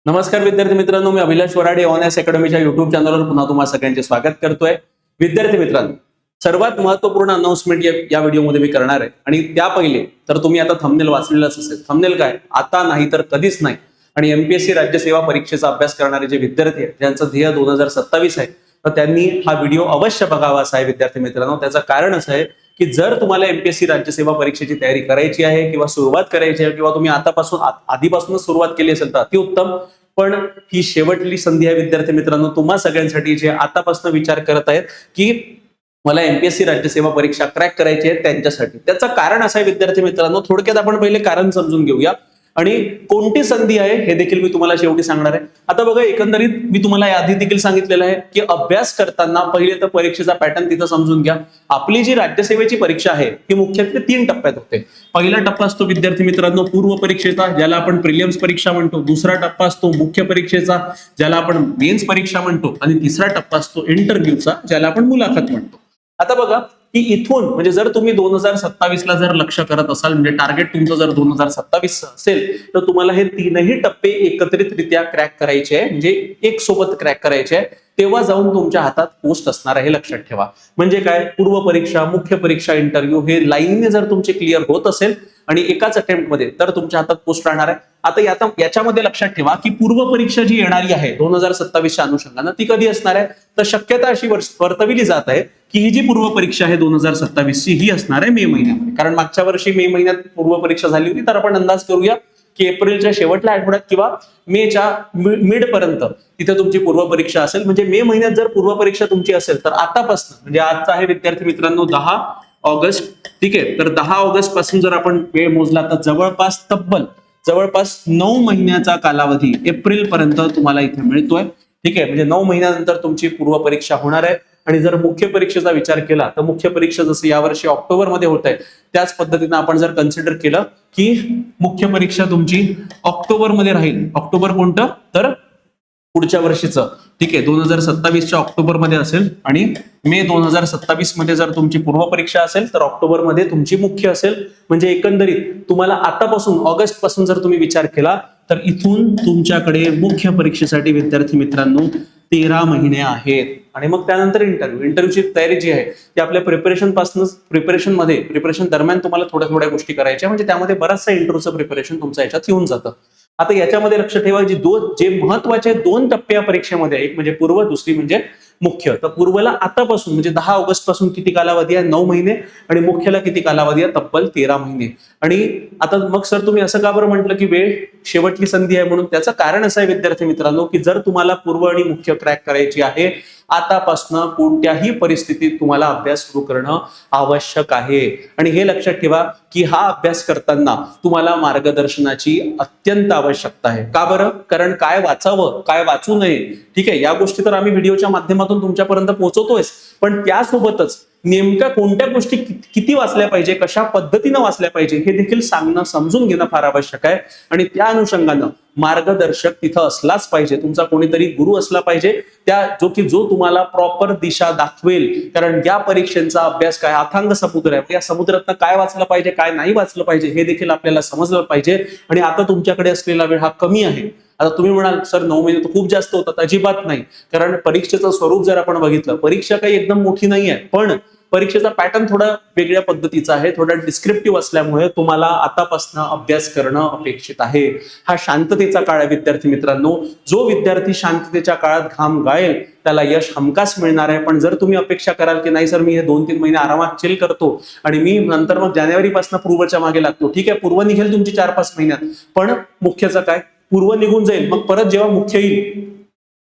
नमस्कार विद्यार्थी मित्रांनो, मी अभिलाष वराडे ऑनएस अकॅडमीच्या युट्यूब चॅनलवर पुन्हा तुम्हा सगळ्यांचे स्वागत करतोय. विद्यार्थी मित्रांनो, सर्वात महत्त्वपूर्ण अनाउन्समेंट या व्हिडिओमध्ये मी करणार आहे आणि त्या पहिले तर तुम्ही आता थंबनेल वाचलेलंच असेल. थंबनेल काय, आता नाही तर कधीच नाही. आणि एमपीएससी राज्यसेवा परीक्षेचा अभ्यास करणारे जे विद्यार्थी आहेत ज्यांचं ध्येय 2027 आहे, तर त्यांनी हा व्हिडिओ अवश्य बघावा असा आहे. विद्यार्थी मित्रांनो, त्याचं कारण असं आहे की जर तुम्हाला एमपीएससी राज्यसेवा परीक्षेची तयारी करायची आहे किंवा सुरुवात करायची आहे किंवा तुम्ही आधीपासूनच सुरुवात केली असेल तर अतिउत्तम. पण ही शेवटची संधी आहे विद्यार्थी मित्रांनो तुम्हा सगळ्यांसाठी, जे आतापासून विचार करत आहेत की मला एमपीएससी राज्यसेवा परीक्षा क्रॅक करायची आहे त्यांच्यासाठी. त्याचं कारण असं आहे विद्यार्थी मित्रांनो, थोडक्यात आपण पहिले कारण समजून घेऊया आणि कोणती संधी आहे हे देखील मी तुम्हाला शेवटी सांगणार आहे. आता बघा, एकंदरीत मी तुम्हाला आधी देखील सांगितलेलं आहे की अभ्यास करताना पहिले तर परीक्षेचा पॅटर्न तिथं समजून घ्या. आपली जी राज्यसेवेची परीक्षा आहे ही मुख्यत्वे 3 टप्प्यात होते. पहिला टप्पा असतो विद्यार्थी मित्रांनो पूर्व परीक्षेचा, ज्याला आपण प्रिलिम्स परीक्षा म्हणतो. दुसरा टप्पा असतो मुख्य परीक्षेचा, ज्याला आपण मेन्स परीक्षा म्हणतो. आणि तिसरा टप्पा असतो इंटरव्ह्यूचा, ज्याला आपण मुलाखत म्हणतो. आता बघा की इथून म्हणजे जर तुम्ही 2027 ला जर लक्ष करत असाल, म्हणजे टार्गेट तुमचं जर 2027 असेल, तर तुम्हाला हे 3ही टप्पे एकत्रितरित्या क्रॅक करायचे आहे, म्हणजे एक सोबत क्रॅक करायचे आहे. तेव्हा जाऊन तुमच्या हातात पोस्ट असणार आहे, हे लक्षात ठेवा. म्हणजे काय, पूर्व परीक्षा, मुख्य परीक्षा, इंटरव्ह्यू हे लाईनने जर तुमचे क्लिअर होत असेल आणि एकाच अटेम्प्ट मध्ये, तर तुमच्या हातात पोस्ट राहणार आहे. आता याच्यामध्ये लक्षात ठेवा की पूर्व परीक्षा जी येणारी आहे 2027च्या अनुषंगानं ती कधी असणार आहे, तर शक्यता अशी वर्तविली जात आहे की ही जी पूर्व परीक्षा आहे 2027ची ही असणार आहे मे महिन्यामध्ये. कारण मागच्या वर्षी मे महिन्यात पूर्व परीक्षा झाली होती, तर आपण अंदाज करूया की एप्रिलच्या शेवटल्या आठवड्यात किंवा मेच्या मिड पर्यंत तिथे तुमची पूर्व परीक्षा असेल. म्हणजे मे महिन्यात जर पूर्व परीक्षा तुमची असेल तर आतापासून, म्हणजे आजचा आहे विद्यार्थी मित्रांनो 10 ऑगस्ट, ठीक आहे, तर 10 ऑगस्ट पासून जर आपण वेळ मोजला तर जवळपास 9 महिन्याचा कालावधी एप्रिल पर्यंत तुम्हाला इथे मिळतोय. ठीक आहे, म्हणजे 9 महिन्यानंतर तुमची पूर्व परीक्षा होणार आहे. आणि जर मुख्य परीक्षेचा विचार केला तर मुख्य परीक्षा जसं यावर्षी ऑक्टोबरमध्ये होत आहे, त्याच पद्धतीने आपण जर कन्सिडर केलं की मुख्य परीक्षा तुमची ऑक्टोबरमध्ये राहील. ऑक्टोबर कोणतं, तर पुढच्या वर्षीचं, ठीक आहे, 2027च्या ऑक्टोबरमध्ये असेल. आणि मे 2027 मध्ये जर तुमची पूर्व परीक्षा असेल तर ऑक्टोबरमध्ये तुमची मुख्य असेल. म्हणजे एकंदरीत तुम्हाला आतापासून ऑगस्ट पासून जर तुम्ही विचार केला तर इथून तुमच्याकडे मुख्य परीक्षेसाठी विद्यार्थी मित्रांनो 13 महिने आहेत. आणि मग त्यानंतर इंटरव्ह्यूची तयारी जी आहे ती आपल्या प्रिपरेशन दरम्यान तुम्हाला थोड्या गोष्टी करायच्या, म्हणजे त्यामध्ये बराचसा इंटरव्ह्यूचं प्रिपरेशन तुमच्या याच्यात येऊन जातं. आता याच्यामध्ये लक्ष ठेवा, जे महत्वाचे 2 टप्पे परीक्षेमध्ये, एक म्हणजे पूर्व, दुसरी म्हणजे मुख्य. तर पूर्वला आतापासून म्हणजे 10 ऑगस्ट पासून किती कालावधी आहे, 9 महिने. आणि मुख्यला किती कालावधी आहे, तब्बल 13 महिने. आणि आता मग सर तुम्ही असं का बरं म्हटलं की वेळ शेवटची संधी आहे म्हणून? त्याचं कारण असं आहे विद्यार्थी मित्रांनो की जर तुम्हाला पूर्व आणि मुख्य क्रॅक करायची आहे, आतापासनं कोणत्याही परिस्थितीत तुम्हाला अभ्यास सुरू करणं आवश्यक आहे. आणि हे लक्षात ठेवा की हा अभ्यास करताना तुम्हाला मार्गदर्शनाची अत्यंत आवश्यकता आहे. का बरं? कारण काय वाचावं, काय वाचू नये, ठीक आहे, या गोष्टी तर आम्ही व्हिडिओच्या माध्यमातून तुमच्यापर्यंत पोहोचवतोय. पण त्यासोबतच नेमक्या कोणत्या गोष्टी किती वाचल्या पाहिजे, कशा पद्धतीनं वाचल्या पाहिजे हे देखील सांगणं, समजून घेणं फार आवश्यक आहे. आणि त्या अनुषंगानं मार्गदर्शक तिथं असलाच पाहिजे, तुमचा कोणीतरी गुरु असला पाहिजे, जो तुम्हाला प्रॉपर दिशा दाखवेल. कारण या परीक्षेचा अभ्यास काय अथांग समुद्र आहे, या समुद्रात काय वाचलं पाहिजे, काय नाही वाचलं पाहिजे हे देखील आपल्याला समजलं पाहिजे. आणि आता तुमच्याकडे असलेला वेळ हा कमी आहे. आता तुम्ही म्हणाल सर 9 महिने तर खूप जास्त होतात. अजिबात नाही. कारण परीक्षेचं स्वरूप जर आपण बघितलं, परीक्षा काही एकदम मोठी नाही आहे, पण परीक्षेचा पॅटर्न थोडा वेगळ्या पद्धतीचा आहे, थोडा डिस्क्रिप्टिव्ह असल्यामुळे तुम्हाला आतापासून अभ्यास करणं अपेक्षित आहे. हा शांततेचा काळ आहे विद्यार्थी मित्रांनो. जो विद्यार्थी शांततेच्या काळात घाम गाळेल त्याला यश हमखास मिळणार आहे. पण जर तुम्ही अपेक्षा कराल की नाही सर मी हे 2-3 महिने आरामात चिल करतो आणि मी नंतर मग जानेवारीपासून पूर्वच्या मागे लागतो, ठीक आहे, पूर्व निघेल तुमची 4-5 महिन्यात, पण मुख्यचं काय, पूर्व निघून जाईल, मग परत जेव्हा मुख्य येईल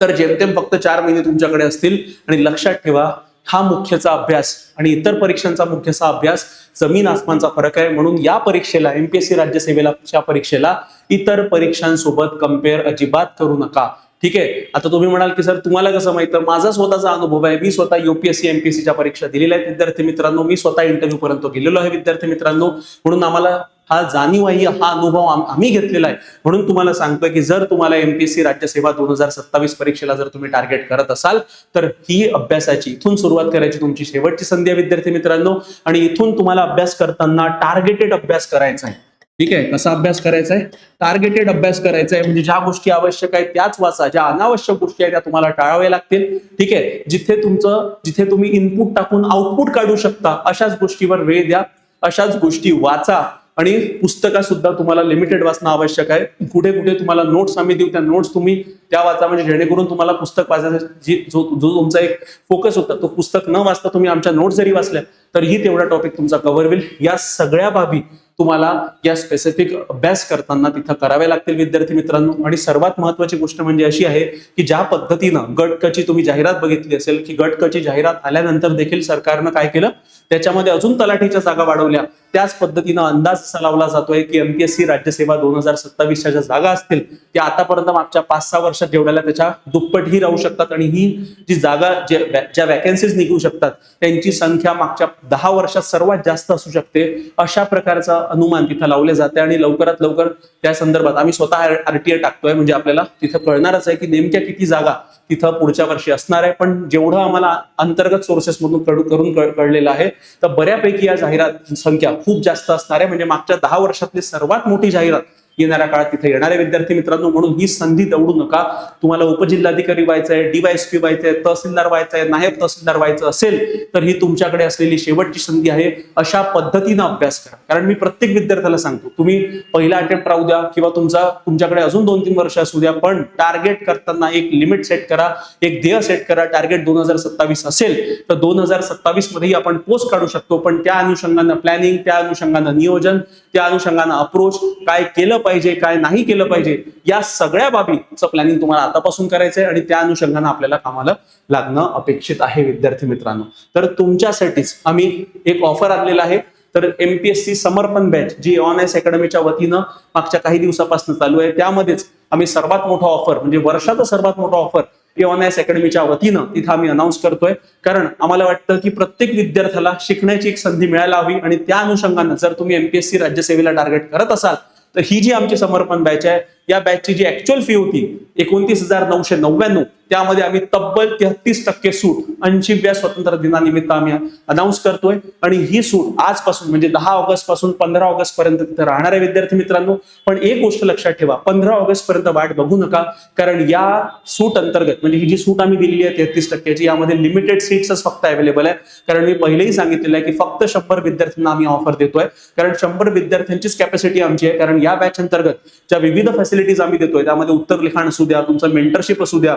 तर जेमतेम फक्त 4 महिने तुमच्याकडे असतील. आणि लक्षात ठेवा, हा मुख्यचा अभ्यास आणि इतर परीक्षांचा मुख्यचा अभ्यास जमीन आसमानचा फरक आहे. म्हणून या परीक्षेला, एमपीएससी राज्यसेवेच्या परीक्षेला इतर परीक्षांसोबत कम्पेअर अजिबात करू नका. ठीक आहे. आता तुम्ही म्हणाल की सर तुम्हाला कसं माहित? माझा स्वतःचा अनुभव आहे, मी स्वतः यूपीएससी एमपीएससीच्या परीक्षा दिलेल्या आहेत विद्यार्थी मित्रांनो, मी स्वतः इंटरव्ह्यू पर्यंत गेलेलो आहे विद्यार्थी मित्रांनो. म्हणून आम्हाला हा जाणीव आहे, हा अनुभव आम्ही घेतलेला आहे. म्हणून तुम्हाला सांगतोय की जर तुम्हाला एमपीएससी राज्यसेवा 2027 परीक्षेला जर तुम्ही टार्गेट करत असाल तर ही अभ्यासाची इथून सुरुवात करायची तुमची शेवटची संधी आहे विद्यार्थी मित्रांनो. आणि इथून तुम्हाला अभ्यास करताना टार्गेटेड अभ्यास करायचा आहे. ठीक आहे. कसा अभ्यास करायचा आहे? टार्गेटेड अभ्यास करायचा आहे. म्हणजे ज्या गोष्टी आवश्यक आहेत त्याच वाचा, ज्या अनावश्यक गोष्टी आहेत त्या तुम्हाला टाळाव्या लागतील. ठीक आहे. जिथे तुम्ही इनपुट टाकून आउटपुट काढू शकता अशाच गोष्टीवर वेळ द्या, अशाच गोष्टी वाचा. आणि पुस्तकं सुद्धा तुम्हाला लिमिटेड वाचणं आवश्यक आहे. कुठे कुठे तुम्हाला नोट्स आम्ही देऊ, त्या नोट्स तुम्ही त्या वाचा, म्हणजे जेणेकरून तुम्हाला पुस्तक वाचायचा जो तुमचा एक फोकस होता तो पुस्तक न वाचता तुम्ही आमच्या नोट्स जरी वाचल्या तरीही तेवढा टॉपिक तुमचा कव्हर होईल. या सगळ्या बाबी तुम्हाला या स्पेसिफिक अभ्यास करताना तिथं कराव्या लागतील विद्यार्थी मित्रांनो. आणि सर्वात महत्वाची गोष्ट म्हणजे अशी आहे की ज्या पद्धतीनं गट क ची तुम्ही जाहिरात बघितली असेल की गट क ची जाहिरात आल्यानंतर देखील सरकारनं काय केलं, त्याच्यामध्ये अजून तलाठीच्या जागा वाढवल्या. त्याच पद्धतीनं अंदाज असा लावला जातोय की एमपीएससी राज्यसेवा 2027च्या ज्या जागा असतील त्या आतापर्यंत मागच्या 5-6 वर्षात जेवढ्या त्याच्या दुप्पटही राहू शकतात. आणि ही जी जागा ज्या वॅकन्सीज निघू शकतात त्यांची संख्या मागच्या 10 वर्षात सर्वात जास्त असू शकते. अशा प्रकारचा अनुमान तिथं लावले जाते. आणि लवकरात लवकर त्या संदर्भात आम्ही स्वतः आरटीए टाकतोय, म्हणजे आपल्याला तिथं कळणारच आहे की नेमक्या किती जागा तिथं पुढच्या वर्षी असणार आहे. पण जेवढं आम्हाला अंतर्गत सोर्सेस मधून करून कळलेलं आहे तर बऱ्यापैकी या जाहिरात संख्या खूप जास्त असणार आहे. म्हणजे मागच्या 10 वर्षातली सर्वात मोठी जाहिरात येणाऱ्या काळात तिथे येणारे विद्यार्थी मित्रांनो. म्हणून ही संधी दवडू नका. तुम्हाला उपजिल्हाधिकारी व्हायचंय, डीवायएसपी व्हायचंय, तहसीलदार व्हायचंय, नायब तहसीलदार व्हायचं असेल तर ही तुमच्याकडे असलेली शेवटची संधी आहे. अशा पद्धतीनं अभ्यास करा. कारण मी प्रत्येक विद्यार्थ्याला सांगतो, तुम्ही पहिला अटेम्प्ट राहू द्या किंवा तुमच्याकडे अजून 2-3 वर्ष असू द्या, पण टार्गेट करताना एक लिमिट सेट करा, एक ध्येय सेट करा. टार्गेट 2027 असेल तर 2027 मध्येही आपण पोस्ट काढू शकतो. पण त्या अनुषंगानं प्लॅनिंग, त्या अनुषंगानं नियोजन, त्या अनुषंगानं अप्रोच, काय केलं पाहिजे काय नाही केलं पाहिजे, या सगळ्या बाबीचं प्लॅनिंग तुम्हाला आतापासून करायचंय. आणि त्या अनुषंगानं आपल्याला कामाला लागणं अपेक्षित आहे विद्यार्थी मित्रांनो. तर तुमच्यासाठीच आम्ही एक ऑफर आणलेला आहे. तर एमपीएससी समर्पण बॅच जी ऑनएस अकॅडमीच्या वतीनं मागच्या काही दिवसापासून चालू आहे, त्यामध्येच आम्ही सर्वात मोठा ऑफर, म्हणजे वर्षाचा सर्वात मोठा ऑफर ऑनएस अकॅडमीच्या वतीनं तिथं आम्ही अनाऊन्स करतोय. कारण आम्हाला वाटतं की प्रत्येक विद्यार्थ्याला शिकण्याची एक संधी मिळायला हवी. आणि त्या अनुषंगानं जर तुम्ही एमपीएससी राज्यसेवेला टार्गेट करत असाल तर ही जी आमची समर्पण बॅच आहे, या बॅचची जी ऍक्च्युअल फी होती 29,999, त्यामध्ये आम्ही तब्बल 33% सूट 80व्या स्वातंत्र्य दिनानिमित्त आम्ही अनाऊन्स करतोय. आणि ही सूट आजपासून म्हणजे 10 ऑगस्ट पासून 15 ऑगस्ट पर्यंत तिथे राहणार आहे विद्यार्थी मित्रांनो. पण एक गोष्ट लक्षात ठेवा, 15 ऑगस्ट पर्यंत वाट बघू नका. कारण या सूट अंतर्गत, म्हणजे ही जी सूट आम्ही दिलेली आहे 33%ची, यामध्ये लिमिटेड सीट्सच फक्त अवेलेबल आहे. कारण मी पहिलेही सांगितलेलं आहे की फक्त 100 विद्यार्थ्यांना आम्ही ऑफर देतोय. कारण 100 विद्यार्थ्यांचीच कॅपॅसिटी आमची आहे. कारण या बॅच अंतर्गत ज्या विविध फॅसिलिटीज आम्ही देतोय त्यामध्ये उत्तर लिखाण असू द्या, तुमचं मेंटरशिप असू द्या,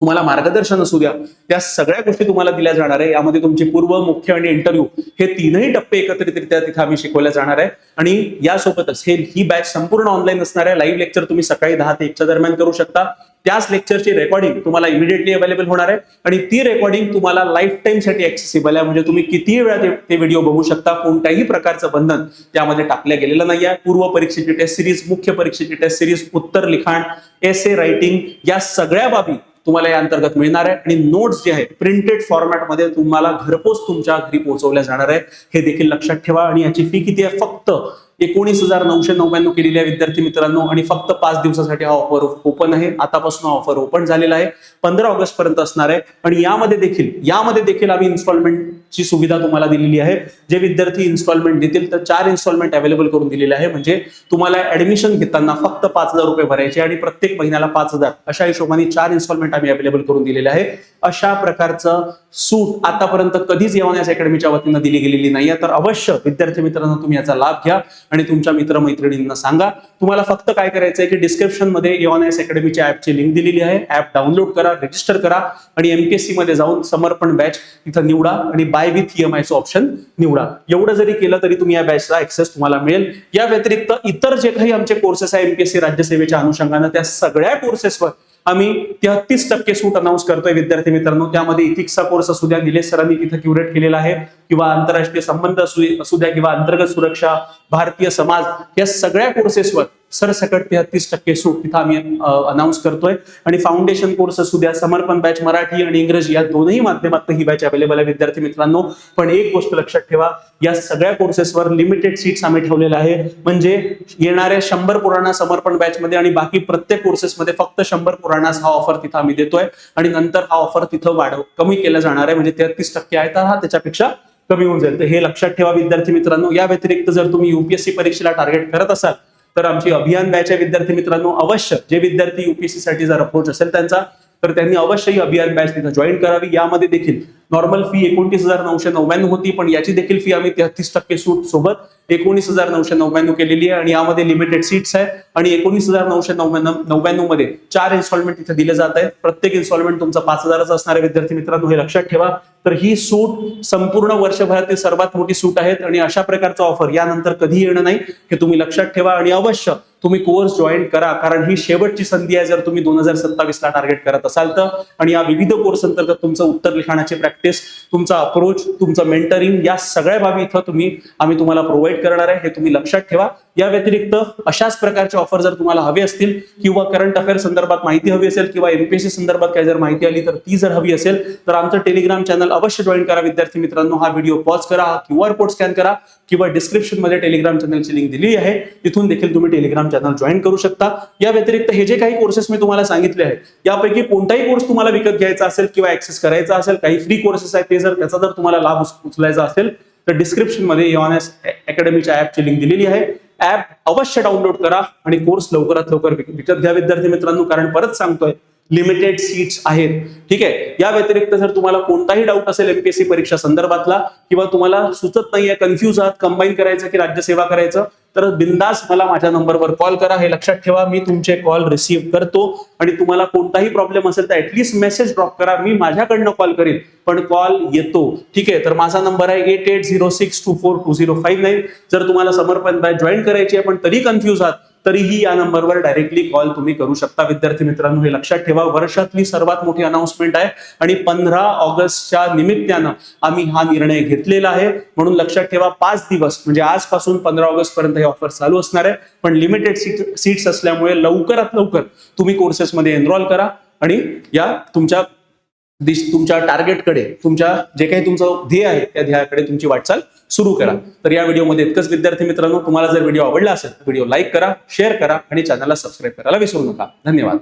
तुम्हाला मार्गदर्शन असू द्या, त्या सगळ्या गोष्टी तुम्हाला दिल्या जाणार आहे. यामध्ये तुमची पूर्व, मुख्य आणि इंटरव्ह्यू हे तीनही टप्पे एकत्रितरित्या तिथे आम्ही शिकवल्या जाणार आहे. आणि यासोबतच ही बॅच संपूर्ण ऑनलाईन असणार आहे. लाईव्ह लेक्चर तुम्ही सकाळी 10 ते 1च्या दरम्यान करू शकता. त्याच लेक्चरची रेकॉर्डिंग तुम्हाला इमिडिएटली अवेलेबल होणार आहे. आणि ती रेकॉर्डिंग तुम्हाला लाईफ टाइम साठी ऍक्सेसिबल आहे. म्हणजे तुम्ही कितीही वेळा ते व्हिडिओ बघू शकता. कोणत्याही प्रकारचं बंधन त्यामध्ये टाकलं गेलेलं नाही आहे. पूर्व परीक्षेची टेस्ट सिरीज, मुख्य परीक्षेची टेस्ट सिरीज, उत्तर लिखाण, एसे रायटिंग, या सगळ्या बाबी तुम्हाला या अंतर्गत मिळणार आहे. आणि नोट्स जे आहेत प्रिंटेड फॉर्मॅटमध्ये तुम्हाला घरपोच तुमच्या घरी पोहोचवल्या जाणार आहे. हे देखील लक्षात ठेवा. आणि याची फी किती आहे? फक्त 19,999 केलेली आहे विद्यार्थी मित्रांनो. आणि फक्त 5 दिवसासाठी हा ऑफर ओपन आहे. आतापासून हा ऑफर ओपन झालेला आहे, 15 ऑगस्ट पर्यंत असणार आहे. आणि यामध्ये देखील आम्ही इन्स्टॉलमेंटची सुविधा तुम्हाला दिलेली आहे. जे विद्यार्थी इन्स्टॉलमेंट देतील तर 4 इन्स्टॉलमेंट अवेलेबल करून दिलेले आहे. म्हणजे तुम्हाला ऍडमिशन घेताना फक्त 5,000 रुपये भरायचे आणि प्रत्येक महिन्याला 5,000 अशा हिशोबाने 4 इन्स्टॉलमेंट आम्ही अवेलेबल करून दिलेले आहे. अशा प्रकारचं सूट आतापर्यंत कधीच ऑनएस अकॅडमीच्या वतीनं दिली गेलेली नाहीये. तर अवश्य विद्यार्थी मित्रांनो तुम्ही याचा लाभ घ्या आणि तुमच्या मित्रमैत्रिणींना सांगा. तुम्हाला फक्त काय करायचंय की डिस्क्रिप्शन मध्ये ऑनएस अकॅडमीच्या ऍपची लिंक दिलेली आहे. ऍप डाउनलोड करा, रजिस्टर करा आणि एमपीएससी मध्ये जाऊन समर्पण बॅच इथं निवडा आणि बाय विथ ईएमआयचं ऑप्शन निवडा. एवढं जरी केलं तरी तुम्ही या बॅचला ऍक्सेस तुम्हाला मिळेल. या व्यतिरिक्त इतर जे काही आमचे कोर्सेस आहे एमपीएससी राज्यसेवेच्या अनुषंगानं, त्या सगळ्या कोर्सेसवर आम्ही 33% सूट अनाऊन्स करतोय विद्यार्थी मित्रांनो. त्यामध्ये इथिक्सचा कोर्स असू द्या, निलेश सरांनी तिथे क्युरेट केलेला आहे, किंवा आंतरराष्ट्रीय संबंध असू द्या, किंवा अंतर्गत सुरक्षा, भारतीय समाज, या सगळ्या कोर्सेसवर सरसकट 33% सूट तिथं आम्ही अनाऊन्स करतोय. आणि फाउंडेशन कोर्स असू द्या, समर्पण बॅच मराठी आणि इंग्रजी या दोनही माध्यमातून ही बॅच अवेलेबल आहे विद्यार्थी मित्रांनो. पण एक गोष्ट लक्षात ठेवा, या सगळ्या कोर्सेसवर लिमिटेड सीट्स आम्ही ठेवलेल्या आहे. म्हणजे येणाऱ्या 100 पुराणा समर्पण बॅच मध्ये आणि बाकी प्रत्येक कोर्सेसमध्ये फक्त 100 पुराणास हा ऑफर तिथं आम्ही देतोय. आणि नंतर हा ऑफर तिथं कमी केला जाणार आहे. म्हणजे 33% आहे तर हा त्याच्यापेक्षा कमी होऊन जाईल. तर हे लक्षात ठेवा विद्यार्थी मित्रांनो. या व्यतिरिक्त जर तुम्ही युपीएससी परीक्षेला टार्गेट करत असाल तर आमची अभियान बॅच आहे विद्यार्थी मित्रांनो. अवश्य जे विद्यार्थी युपीएससी साठी जर अप्रोच असेल त्यांचा, तर त्यांनी अवश्य ही अभियान बॅच तिथे जॉईन करावी. यामध्ये देखील नॉर्मल फी 29,999 होती, पण याची देखील फी आम्ही 33% सूट सोबत 19,999 केलेली आहे आणि यामध्ये लिमिटेड सीट्स आहे आणि 19,999 मध्ये 4 इन्स्टॉलमेंट इथे दिले जात आहेत. प्रत्येक इन्स्टॉलमेंट तुमचा 5,000चा असणार आहे विद्यार्थी मित्रांनो, हे लक्षात ठेवा. तर ही सूट संपूर्ण वर्षभरातील सर्वात मोठी सूट आहेत आणि अशा प्रकारचा ऑफर यानंतर कधी येणं नाही हे तुम्ही लक्षात ठेवा. आणि अवश्य तुम्ही कोर्स जॉईन करा, कारण ही शेवटची संधी आहे जर तुम्ही 2027 ला टार्गेट करत असाल तर. आणि या विविध कोर्स अंतर्गत तुमचं उत्तर लिखाणाची प्रॅक्टिस, तुमचा अप्रोच, तुमचं मेंटरिंग, या सगळ्या बाबी इथं आम्ही तुम्हाला प्रोव्हाइड करणार आहे, हे तुम्ही लक्षात ठेवा. या व्यतिरिक्त अशाच प्रकारचे ऑफर जर तुम्हाला हवे असतील किंवा करंट अफेअर संदर्भात माहिती हवी असेल किंवा एमपीएससी संदर्भात काही जर माहिती आली तर ती जर हवी असेल तर आमचं टेलिग्राम चॅनल अवश्य जॉईन करा विद्यार्थी मित्रांनो. हा व्हिडिओ पॉज करा, हा QR कोड स्कॅन करा किंवा डिस्क्रिप्शन मध्ये टेलिग्राम चॅनलची लिंक दिली आहे, तिथून देखील तुम्ही टेलिग्राम चॅनल जॉईन करू शकता. या व्यतिरिक्त हे जे काही कोर्सेस मी तुम्हाला सांगितले आहेत यापैकी कोणताही कोर्स तुम्हाला विकत घ्यायचा असेल किंवा ऍक्सेस करायचा असेल, काही फ्री कोर्सेस आहेत, ते जर त्याचा जर तुम्हाला लाभ उचलायचा असेल तर डिस्क्रिप्शन मध्ये EONS अकॅडमीच्या ऍपची लिंक दिलेली आहे. ऍप अवश्य डाउनलोड करा आणि कोर्स लवकरात लवकर विकत घ्या विद्यार्थी मित्रांनो, कारण परत सांगतोय लिमिटेड सीट्स आहेत. ठीक आहे. या व्यतिरिक्त जर तुम्हाला कोणताही डाऊट असेल एमपीएससी परीक्षा संदर्भातला किंवा तुम्हाला सुचत नाहीये, कन्फ्युज आहात, कंबाईन करायचं की राज्यसेवा करायचं, तर बिंदास मला माझ्या नंबरवर कॉल करा. हे लक्षात ठेवा, मी तुमचे कॉल रिसीव्ह करतो आणि तुम्हाला कोणताही प्रॉब्लेम असेल तर ऍटलीस्ट मेसेज ड्रॉप करा, मी माझ्याकडनं कॉल करीन, पण कॉल येतो. ठीक आहे. तर माझा नंबर आहे 8806242059. जर तुम्हाला समर्पण बॅच जॉईन करायची आहे पण तरी कन्फ्युज आहात तरीही या नंबरवर डायरेक्टली कॉल तुम्ही करू शकता विद्यार्थी मित्रांनो. हे लक्षात ठेवा, वर्षातली सर्वात मोठी अनाउन्समेंट आहे आणि 15 ऑगस्टच्या निमित्तानं आम्ही हा निर्णय घेतलेला आहे. म्हणून लक्षात ठेवा, 5 दिवस म्हणजे आजपासून 15 ऑगस्ट पर्यंत हे ऑफर चालू असणार आहे, पण लिमिटेड सीट्स असल्यामुळे लवकरात लवकर तुम्ही कोर्सेसमध्ये एनरोल करा आणि या तुमच्या टार्गेटकडे, तुमच्या जे काही तुमचं ध्येय आहे त्या ध्येयाकडे तुमची वाटचाल सुरू करा. तर या व्हिडिओमध्ये इतकंच विद्यार्थी मित्रांनो. तुम्हाला जर व्हिडिओ आवडला असेल तर व्हिडिओ लाईक करा, शेअर करा आणि चॅनलला सबस्क्राईब करायला विसरू नका. धन्यवाद.